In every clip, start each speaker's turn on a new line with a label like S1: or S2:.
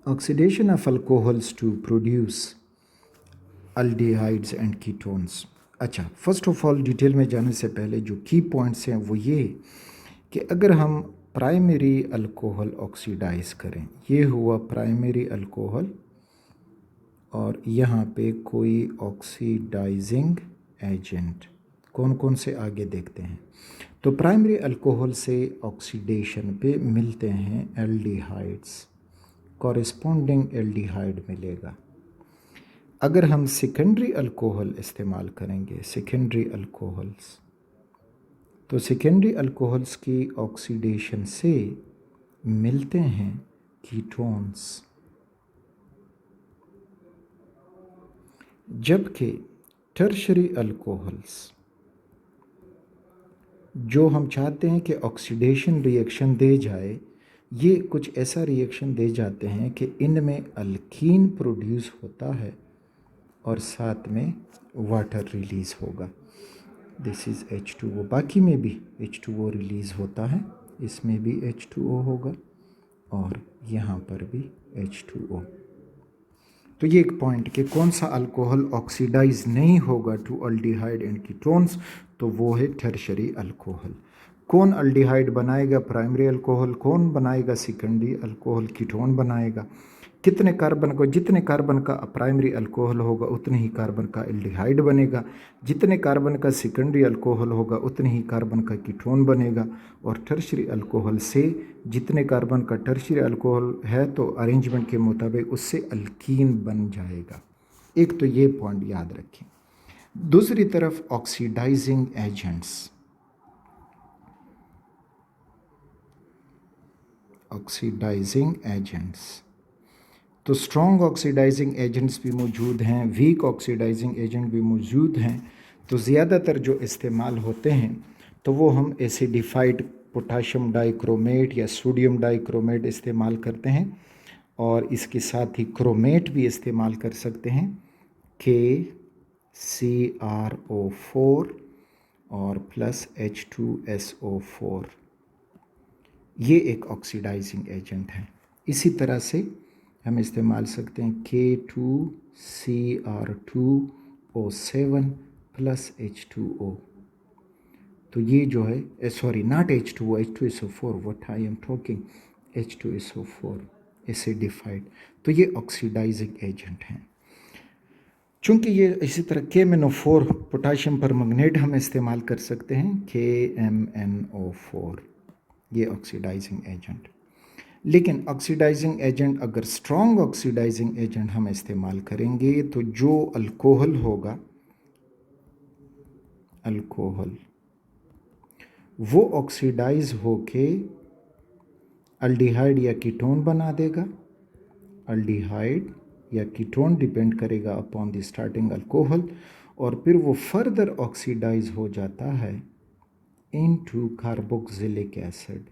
S1: Oxidation of alcohols to produce aldehydes and ketones. अच्छा, first of all detail में जाने से पहले जो की पॉइंट्स हैं वो ये कि अगर हम प्राइमरी अल्कोहल ऑक्सीडाइज करें, ये हुआ प्राइमरी अल्कोहल और यहाँ पे कोई ऑक्सीडाइजिंग एजेंट, कौन कौन से आगे देखते हैं। तो प्राइमरी अल्कोहल से ऑक्सीडेशन पे मिलते हैं एल्डिहाइड्स, कॉरेस्पॉन्डिंग एल्डिहाइड मिलेगा। अगर हम सेकेंडरी अल्कोहल इस्तेमाल करेंगे, सेकेंडरी अल्कोहल्स, तो सेकेंडरी अल्कोहल्स की ऑक्सीडेशन से मिलते हैं कीटोन्स, जबकि टर्शरी अल्कोहल्स जो हम चाहते हैं कि ऑक्सीडेशन रिएक्शन दे जाए, ये कुछ ऐसा रिएक्शन दे जाते हैं कि इनमें अल्कीन प्रोड्यूस होता है और साथ में वाटर रिलीज़ होगा। This is H2O। बाकी में भी H2O रिलीज़ होता है, इसमें भी H2O होगा और यहाँ पर भी H2O। तो ये एक पॉइंट कि कौन सा अल्कोहल ऑक्सीडाइज नहीं होगा टू अल्डिहाइड एंड कीटोन्स, तो वो है टर्शरी अल्कोहल। कौन अल्डिहाइड बनाएगा? Primary alcohol. कौन बनाएगा? सेकेंडरी अल्कोहल, कीटोन बनाएगा। कितने कार्बन को, जितने कार्बन का प्राइमरी अल्कोहल होगा उतने ही कार्बन का एल्डिहाइड बनेगा, जितने कार्बन का सेकेंडरी अल्कोहल होगा उतने ही कार्बन का कीटोन बनेगा। और टर्शरी अल्कोहल से जितने कार्बन का टर्शरी अल्कोहल है तो अरेंजमेंट के मुताबिक उससे अल्कीन बन जाएगा। एक तो ये पॉइंट याद रखें। दूसरी तरफ ऑक्सीडाइजिंग एजेंट्स, ऑक्सीडाइजिंग एजेंट्स, तो स्ट्रॉन्ग ऑक्सीडाइजिंग एजेंट्स भी मौजूद हैं, वीक ऑक्सीडाइजिंग एजेंट भी मौजूद हैं। तो ज़्यादातर जो इस्तेमाल होते हैं तो वो हम एसिडिफाइड पोटाशियम डाइक्रोमेट या सोडियम डाइक्रोमेट इस्तेमाल करते हैं, और इसके साथ ही क्रोमेट भी इस्तेमाल कर सकते हैं, KCrO4 और प्लस H2SO4। ये एक ऑक्सीडाइजिंग एजेंट है। इसी तरह से हम इस्तेमाल सकते हैं K2Cr2O7 प्लस H2O। तो ये जो है, sorry not H2O, H2SO4, what I am talking, H2SO4 acidified. तो ये ऑक्सीडाइजिंग एजेंट हैं। चूँकि ये इसी तरह KMnO4 पोटाशियम परमैंगनेट हम इस्तेमाल कर सकते हैं, KMnO4, ये ऑक्सीडाइजिंग एजेंट। लेकिन ऑक्सीडाइजिंग एजेंट, अगर स्ट्रॉन्ग ऑक्सीडाइजिंग एजेंट हम इस्तेमाल करेंगे तो जो अल्कोहल होगा, अल्कोहल वो ऑक्सीडाइज होके अल्डिहाइड या कीटोन बना देगा। अल्डिहाइड या कीटोन डिपेंड करेगा अपॉन द स्टार्टिंग अल्कोहल, और फिर वो फर्दर ऑक्सीडाइज हो जाता है इनटू कार्बोक्सिलिक एसिड।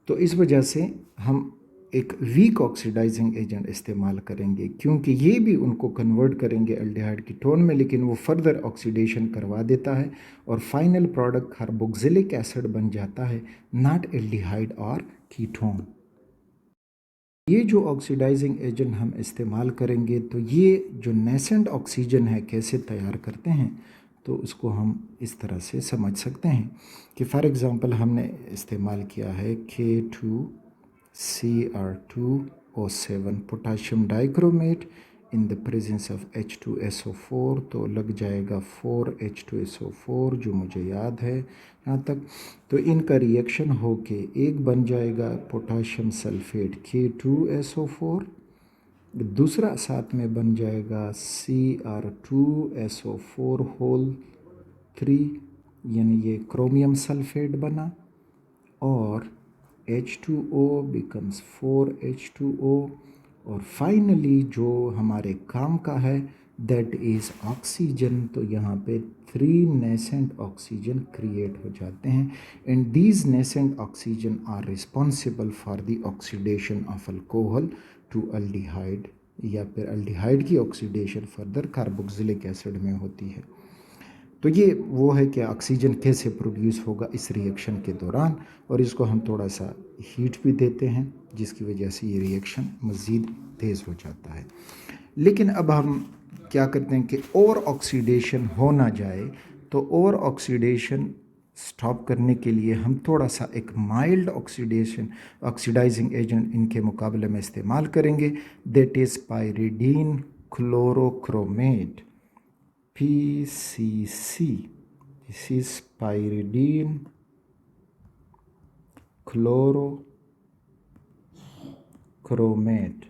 S1: तो इस वजह से हम एक वीक ऑक्सीडाइजिंग एजेंट इस्तेमाल करेंगे, क्योंकि ये भी उनको कन्वर्ट करेंगे एल्डिहाइड कीटोन में, लेकिन वो फर्दर ऑक्सीडेशन करवा देता है और फाइनल प्रोडक्ट कार्बोक्सिलिक एसिड बन जाता है, नॉट एल्डिहाइड और कीटोन। ये जो ऑक्सीडाइजिंग एजेंट हम इस्तेमाल करेंगे, तो ये जो नेसेंट ऑक्सीजन है कैसे तैयार करते हैं, तो उसको हम इस तरह से समझ सकते हैं कि फॉर एग्ज़ाम्पल हमने इस्तेमाल किया है K2Cr2O7 potassium dichromate in the presence of H2SO4, तो लग जाएगा 4H2SO4 जो मुझे याद है यहाँ तक। तो इनका रिएक्शन होके एक बन जाएगा पोटाशियम सल्फेट K2SO4, दूसरा साथ में बन जाएगा Cr2SO4 होल 3, यानी ये क्रोमियम सल्फेट बना, और H2O बिकम्स 4H2O, और फाइनली जो हमारे काम का है दैट इज़ ऑक्सीजन। तो यहाँ पे 3 नेसेंट ऑक्सीजन क्रिएट हो जाते हैं, and these nascent oxygen are responsible for the oxidation of alcohol to aldehyde, या फिर अल्डिहाइड की ऑक्सीडेशन फर्दर कार्बोक्सिलिक एसिड में होती है। तो ये वो है कि ऑक्सीजन कैसे प्रोड्यूस होगा इस रिएक्शन के दौरान, और इसको हम थोड़ा सा हीट भी देते हैं जिसकी वजह से ये रिएक्शन मज़ीद तेज़ हो जाता है। लेकिन अब हम क्या करते हैं कि ओवर ऑक्सीडेशन हो ना जाए, तो ओवर ऑक्सीडेशन स्टॉप करने के लिए हम थोड़ा सा एक माइल्ड ऑक्सीडाइजिंग एजेंट इनके मुकाबले में इस्तेमाल करेंगे, that is pyridine chlorochromate, PCC. This is pyridine chlorochromate.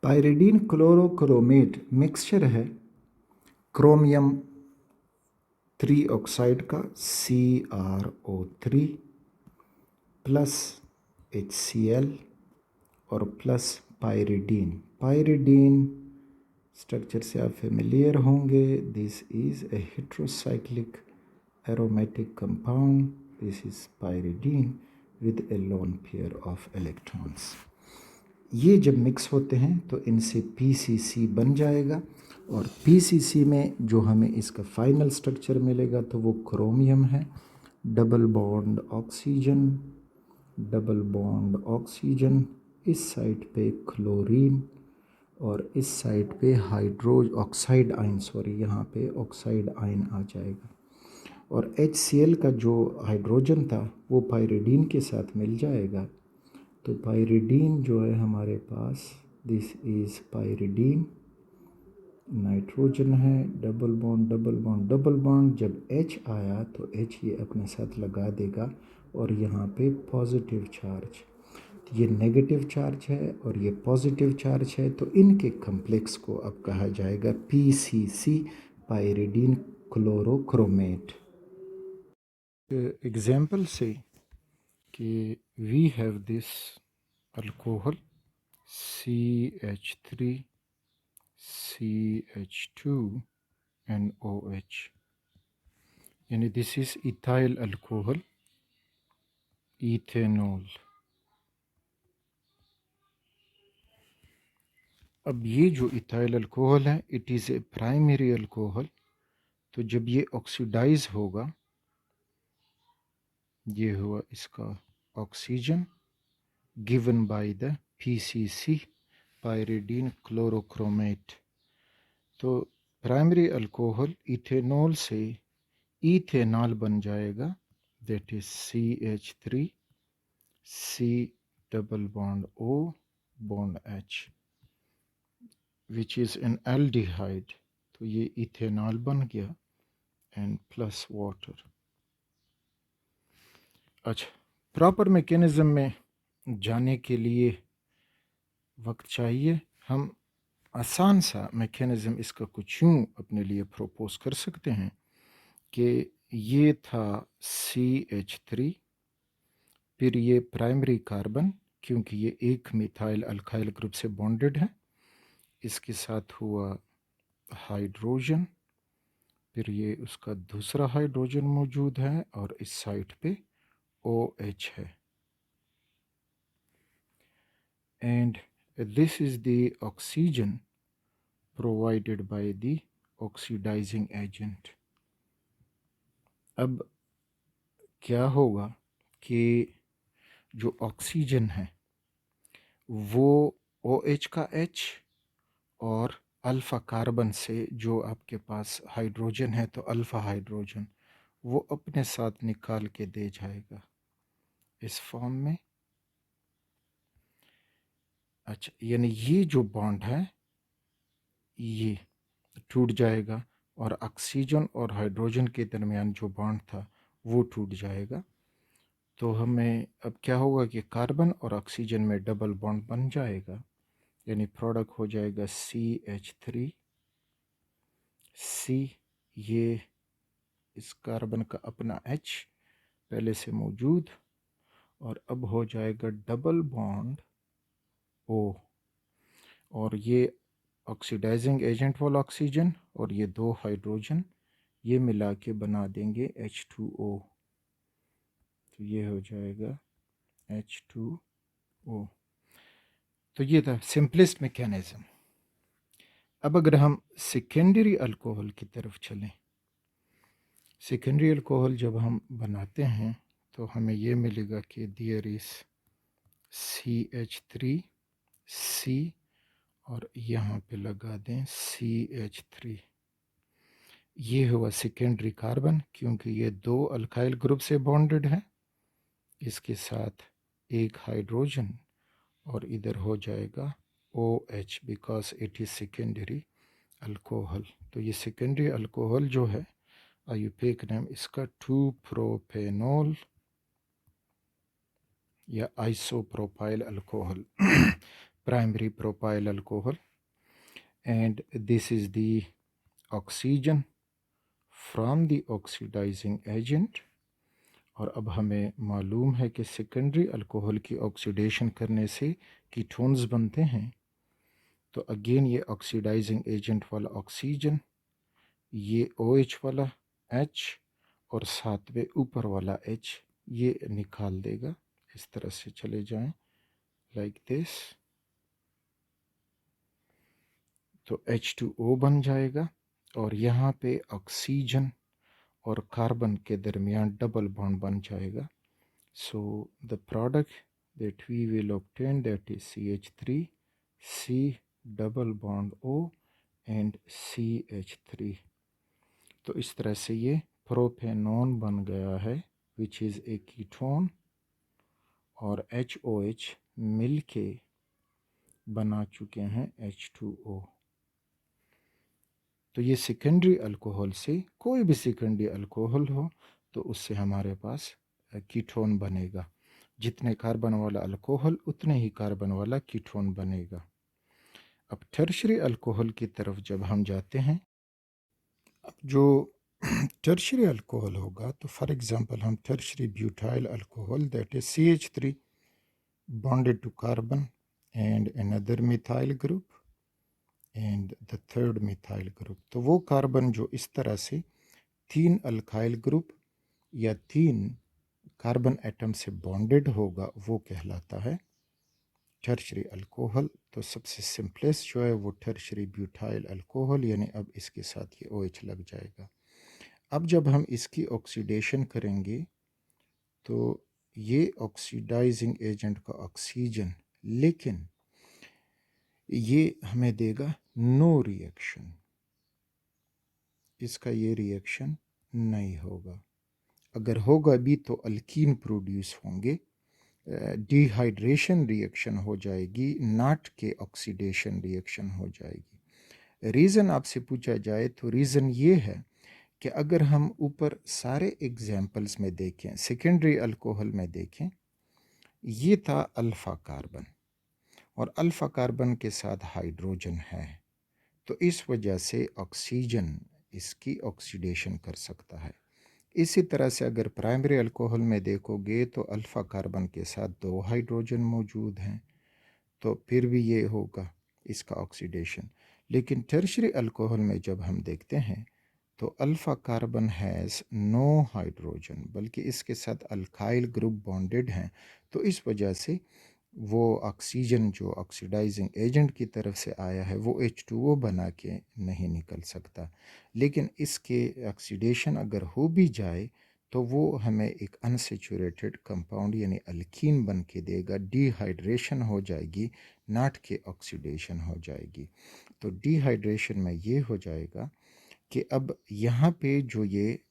S1: Pyridine chlorochromate mixture है क्रोमियम 3 ऑक्साइड का CrO3 प्लस HCl और प्लस पायरिडीन। पायरिडीन स्ट्रक्चर से आप फेमिलियर होंगे। This is a heterocyclic aromatic compound. This is pyridine with A lone pair of electrons. ये जब mix होते हैं तो इनसे PCC बन जाएगा, और PCC में जो हमें इसका फाइनल स्ट्रक्चर मिलेगा तो वो क्रोमियम है, double bond oxygen, double bond oxygen, इस साइड पे क्लोरीन और इस साइड पे ऑक्साइड आयन, यहाँ पे ऑक्साइड आयन आ जाएगा, और HCl का जो हाइड्रोजन था वो पायरिडीन के साथ मिल जाएगा। तो पायरिडीन जो है हमारे पास, दिस इज़ पायरिडीन, नाइट्रोजन है, double bond double bond double bond, जब H आया तो H ये अपने साथ लगा देगा, और यहाँ पे पॉजिटिव चार्ज, ये नेगेटिव चार्ज है और ये पॉजिटिव चार्ज है, तो इनके कम्प्लेक्स को अब कहा जाएगा PCC, पायरिडीन क्लोरोक्रोमेट। एग्जाम्पल से कि we have this alcohol CH3 CH2 and OH, यानी this is ethyl alcohol, ethanol. अब ये जो इथाइल अल्कोहल है, it is a primary alcohol, तो जब ये ऑक्सीडाइज होगा, ये हुआ इसका oxygen given by the PCC, pyridine chlorochromate, तो प्राइमरी अल्कोहल इथेनॉल से इथेनॉल बन जाएगा, that is CH3 C double bond O bond H, which is an aldehyde, तो ये इथेनॉल बन गया, एंड प्लस वाटर। अच्छा, प्रॉपर मैकेनिज्म में जाने के लिए वक्त चाहिए। हम आसान सा मैकेनिज्म इसका कुछ यूँ अपने लिए प्रपोज कर सकते हैं कि ये था CH3, फिर ये प्राइमरी कार्बन, क्योंकि ये एक मिथाइल अल्काइल ग्रुप से बॉन्डेड है, इसके साथ हुआ हाइड्रोजन, फिर ये उसका दूसरा हाइड्रोजन मौजूद है, और इस साइड पे OH है, and this is the oxygen provided by the oxidising agent. अब क्या होगा कि जो ऑक्सीजन है वो OH का H और अल्फ़ा कार्बन से जो आपके पास हाइड्रोजन है, तो अल्फ़ा हाइड्रोजन वो अपने साथ निकाल के दे जाएगा इस फॉर्म में। अच्छा, यानी ये जो बॉन्ड है ये टूट जाएगा, और ऑक्सीजन और हाइड्रोजन के दरमियान जो बॉन्ड था वो टूट जाएगा। तो हमें अब क्या होगा कि कार्बन और ऑक्सीजन में डबल बॉन्ड बन जाएगा, यानी प्रोडक्ट हो जाएगा CH3 C, ये इस कार्बन का अपना H पहले से मौजूद, और अब हो जाएगा डबल बॉन्ड O, और ये ऑक्सीडाइजिंग एजेंट वाला ऑक्सीजन और ये दो हाइड्रोजन ये मिला के बना देंगे H2O, तो ये हो जाएगा H2O। तो ये था सिंपलेस्ट मैकेनिज्म अब अगर हम सेकेंडरी अल्कोहल की तरफ चलें, सेकेंडरी अल्कोहल जब हम बनाते हैं तो हमें ये मिलेगा कि देयर इज CH3C और यहाँ पे लगा दें CH3। ये हुआ सेकेंडरी कार्बन, क्योंकि ये दो अल्काइल ग्रुप से बॉन्डेड है, इसके साथ एक हाइड्रोजन और इधर हो जाएगा OH because it is secondary alcohol. तो ये सेकेंडरी अल्कोहल जो है, आयुर्वेदिक नाम इसका 2-प्रोपेनॉल या isopropyl alcohol, primary propyl alcohol, and this is the oxygen from the oxidising agent. और अब हमें मालूम है कि सेकेंडरी अल्कोहल की ऑक्सीडेशन करने से कीटोन्स बनते हैं। तो अगेन ये ऑक्सीडाइजिंग एजेंट वाला ऑक्सीजन, ये OH वाला H और साथ में ऊपर वाला H ये निकाल देगा। इस तरह से चले जाएं लाइक दिस, तो H2O बन जाएगा और यहाँ पे ऑक्सीजन और कार्बन के दरमियान डबल बॉन्ड बन जाएगा। So the product that we will obtain that is CH3C double bond O and CH3। तो इस तरह से ये प्रोपेनॉन बन गया है विच इज़ ए कीटोन, और HOH मिल के बना चुके हैं H2O। तो ये सेकेंडरी अल्कोहल से, कोई भी सेकेंडरी अल्कोहल हो तो उससे हमारे पास कीटोन बनेगा। जितने कार्बन वाला अल्कोहल उतने ही कार्बन वाला कीटोन बनेगा। अब टर्शरी अल्कोहल की तरफ जब हम जाते हैं, अब जो टर्शरी अल्कोहल होगा तो फॉर एग्जांपल हम tertiary butyl alcohol that is CH3 bonded to carbon and another methyl group and the third methyl group। तो वो कार्बन जो इस तरह से तीन अल्काइल ग्रुप या तीन कार्बन एटम से बॉन्डेड होगा वो कहलाता है टर्शरी अल्कोहल। तो सबसे सिंपलेस्ट जो है वो टर्शरी ब्यूटाइल अल्कोहल, यानी अब इसके साथ ये OH लग जाएगा। अब जब हम इसकी ऑक्सीडेशन करेंगे तो ये ऑक्सीडाइजिंग एजेंट का ऑक्सीजन, लेकिन ये हमें देगा नो रिएक्शन, इसका ये रिएक्शन नहीं होगा। अगर होगा भी तो अल्कीन प्रोड्यूस होंगे, डिहाइड्रेशन रिएक्शन हो जाएगी, नॉट के ऑक्सीडेशन रिएक्शन हो जाएगी। रीज़न आपसे पूछा जाए तो रीज़न ये है कि अगर हम ऊपर सारे एग्जाम्पल्स में देखें, सेकेंडरी अल्कोहल में देखें, ये था अल्फ़ा कार्बन और अल्फ़ा कार्बन के साथ हाइड्रोजन है, तो इस वजह से ऑक्सीजन इसकी ऑक्सीडेशन कर सकता है। इसी तरह से अगर प्राइमरी अल्कोहल में देखोगे तो अल्फ़ा कार्बन के साथ दो हाइड्रोजन मौजूद हैं, तो फिर भी ये होगा इसका ऑक्सीडेशन। लेकिन टर्शरी अल्कोहल में जब हम देखते हैं तो alpha carbon has no hydrogen, बल्कि इसके साथ अल्काइल ग्रुप बॉन्डेड हैं, तो इस वजह से वो ऑक्सीजन जो ऑक्सीडाइजिंग एजेंट की तरफ से आया है वो H2O बना के नहीं निकल सकता। लेकिन इसके ऑक्सीडेशन अगर हो भी जाए तो वो हमें एक अनसेचुरेटेड कंपाउंड यानी अल्कीन बन के देगा, डिहाइड्रेशन हो जाएगी, नॉट के ऑक्सीडेशन हो जाएगी। तो डिहाइड्रेशन में ये हो जाएगा कि अब यहाँ पे जो ये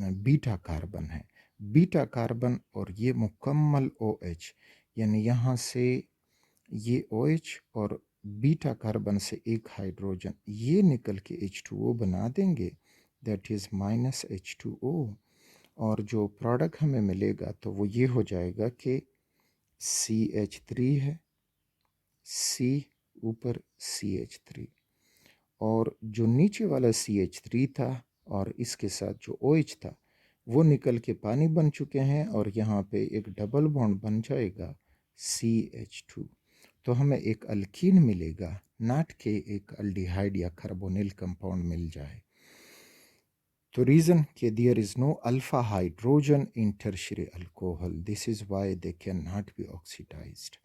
S1: बीटा कार्बन है, बीटा कार्बन और ये मुकम्मल OH, यानी यहाँ से ये OH और बीटा कार्बन से एक हाइड्रोजन ये निकल के H2O बना देंगे, दैट इज़ -H2O। और जो प्रोडक्ट हमें मिलेगा तो वो ये हो जाएगा कि CH3 है, C ऊपर CH3, और जो नीचे वाला CH3 था और इसके साथ जो OH था वो निकल के पानी बन चुके हैं, और यहाँ पे एक डबल बॉन्ड बन जाएगा CH2। तो हमें एक अल्कीन मिलेगा, नॉट के एक अल्डिहाइड या कार्बोनिल कंपाउंड मिल जाए। तो रीज़न कि there is no alpha hydrogen in tertiary alcohol, this is why they can not be oxidised.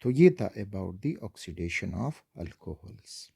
S1: तो ये था about the oxidation of alcohols.